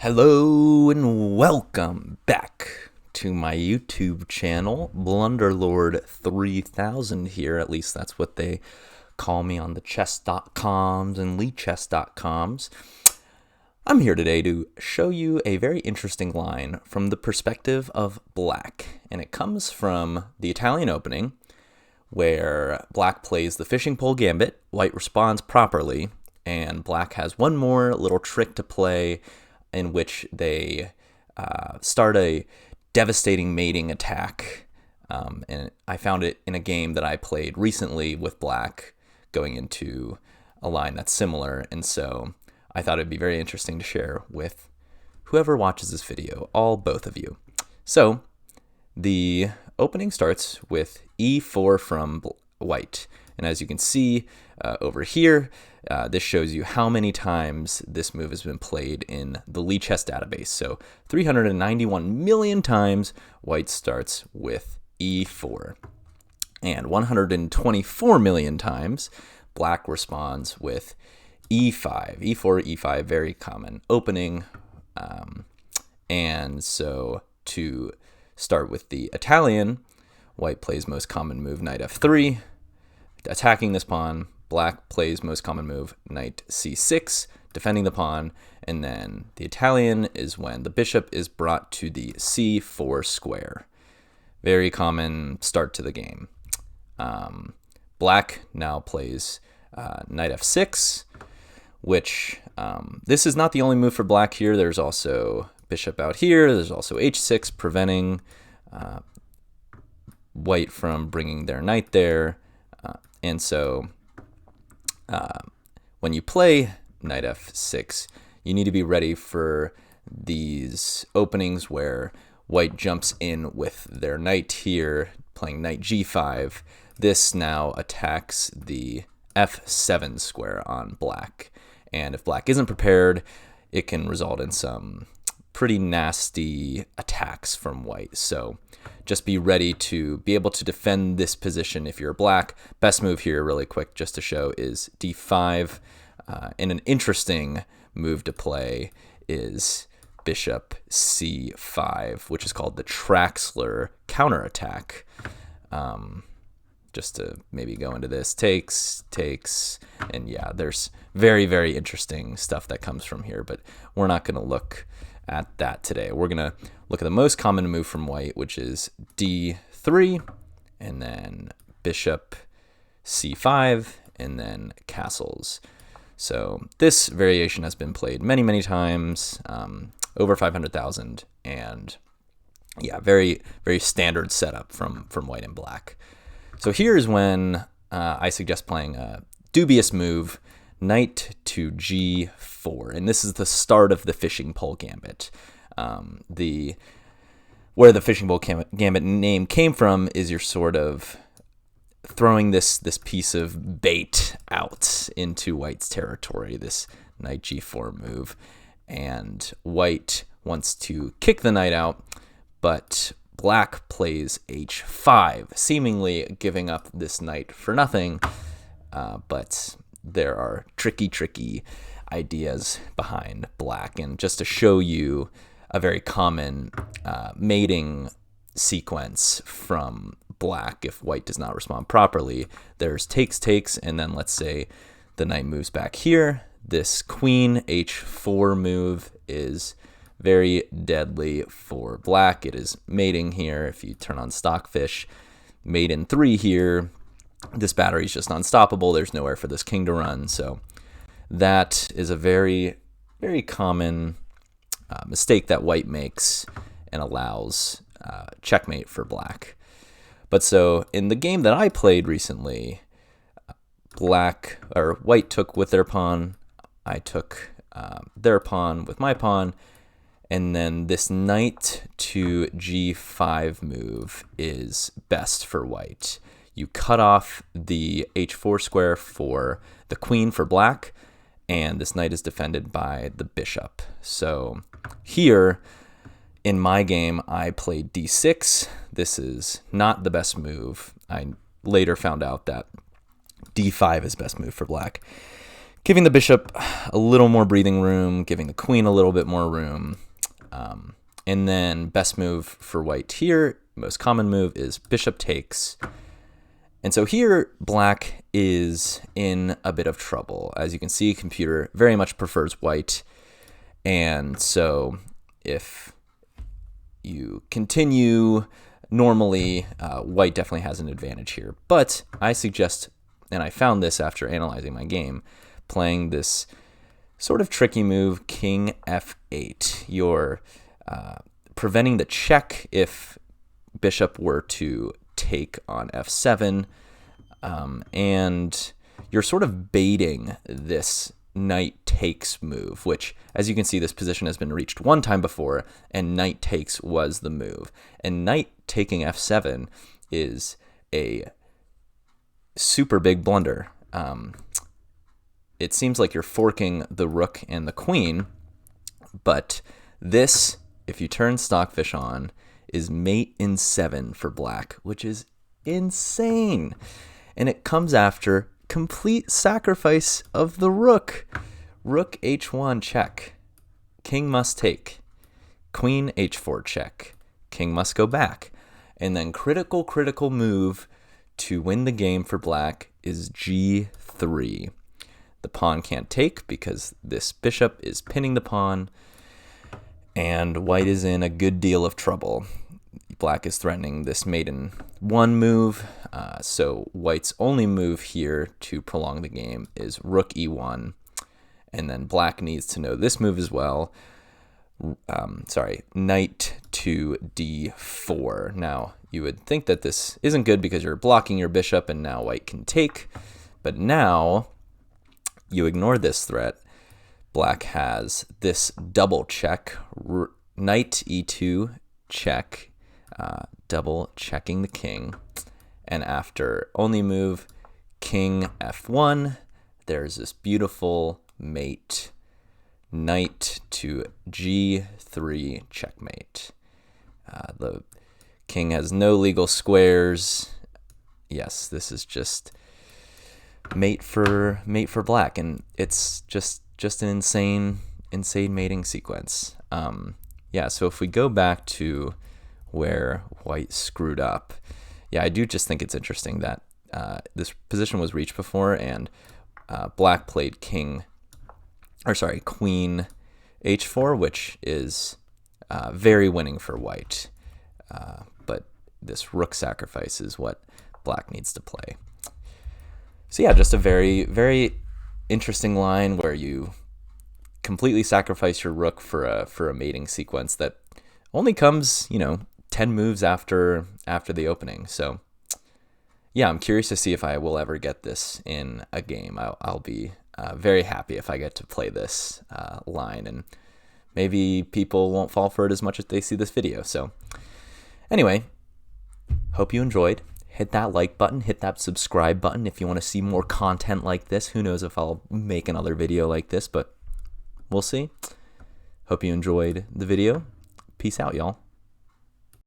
Hello and welcome back to my YouTube channel, Blunderlord3000 here. At least that's what they call me on the chess.coms and leechess.coms. I'm here today to show you a very interesting line from the perspective of black, and it comes from the Italian opening where black plays the fishing pole gambit, white responds properly, and black has one more little trick to play in which they start a devastating mating attack. And I found it in a game that I played recently with black going into a line that's similar. And so I thought it'd be very interesting to share with whoever watches this video, both of you. So the opening starts with e4 from white. And as you can see over here, this shows you how many times this move has been played in the Lichess database. So 391 million times white starts with e4. And 124 million times black responds with e5. e4, e5, very common opening. And so to start with the Italian, white plays most common move, knight f3. Attacking this pawn, black plays most common move, knight c6, defending the pawn, and then the Italian is when the bishop is brought to the c4 square. Very common start to the game. Black now plays knight f6, which this is not the only move for black here. There's also bishop out here. There's also h6, preventing white from bringing their knight there. And so when you play knight f6, you need to be ready for these openings where white jumps in with their knight here, playing knight g5. This now attacks the f7 square on black. And if black isn't prepared, it can result in some pretty nasty attacks from white. So just be ready to be able to defend this position if you're black. Best move here, really quick, just to show, is d5. And an interesting move to play is bishop c5, which is called the Traxler counterattack. Just to maybe go into this, takes, and yeah, there's very, very interesting stuff that comes from here, but we're not going to look at that today. We're going to look at the most common move from white, which is d3, and then bishop c5, and then castles. So this variation has been played many, many times, over 500,000, and yeah, very, very standard setup from white and black. So here's when I suggest playing a dubious move, knight to g4, and this is the start of the fishing pole gambit. Where the fishing pole gambit name came from is you're sort of throwing this piece of bait out into white's territory, this knight g4 move, and white wants to kick the knight out, but black plays h5, seemingly giving up this knight for nothing, but there are tricky ideas behind black. And just to show you a very common mating sequence from black, if white does not respond properly, there's takes, and then let's say the knight moves back here. This queen h4 move is very deadly for black. It is mating here. If you turn on Stockfish, mate in 3 here, this battery is just unstoppable. There's nowhere for this king to run. So that is a very, very common mistake that white makes and allows checkmate for black. But so in the game that I played recently, white took with their pawn, I took their pawn with my pawn, and then this knight to g5 move is best for white. You cut off the h4 square for the queen for black, and this knight is defended by the bishop. So here in my game, I played d6. This is not the best move. I later found out that d5 is best move for black. giving the bishop a little more breathing room, giving the queen a little bit more room. And then best move for white here, most common move, is bishop takes. And so here, black is in a bit of trouble. As you can see, computer very much prefers white. And so if you continue normally, white definitely has an advantage here. But I suggest, and I found this after analyzing my game, playing this sort of tricky move, king f8. You're preventing the check if bishop were to take on f7, and you're sort of baiting this knight takes move, which, as you can see, this position has been reached one time before, and knight takes was the move. And knight taking f7 is a super big blunder. It seems like you're forking the rook and the queen, but this, if you turn Stockfish on, is mate in 7 for black, which is insane. And it comes after complete sacrifice of the rook. Rook h1 check. King must take. Queen h4 check. King must go back. And then critical move to win the game for black is g3. The pawn can't take because this bishop is pinning the pawn, and white is in a good deal of trouble. Black is threatening this mate in 1 move, so white's only move here to prolong the game is rook e1, and then black needs to know this move as well. Knight to d4. Now, you would think that this isn't good because you're blocking your bishop, and now white can take, but now you ignore this threat. Black has this double check, knight e2 check, double checking the king. And after only move, king f1, there's this beautiful mate, knight to g3 checkmate. The king has no legal squares. Yes, this is just mate for black, and it's just an insane mating sequence. Yeah, so if we go back to where white screwed up, yeah, I do just think it's interesting that this position was reached before, and black played queen h4, which is very winning for white. But this rook sacrifice is what black needs to play. So yeah, just a very, very interesting line where you completely sacrifice your rook for a mating sequence that only comes, 10 moves after the opening. So yeah, I'm curious to see if I will ever get this in a game. I'll be very happy if I get to play this line, and maybe people won't fall for it as much as they see this video. So anyway, hope you enjoyed. Hit that like button, hit that subscribe button if you want to see more content like this. Who knows if I'll make another video like this, but we'll see. Hope you enjoyed the video. Peace out, y'all.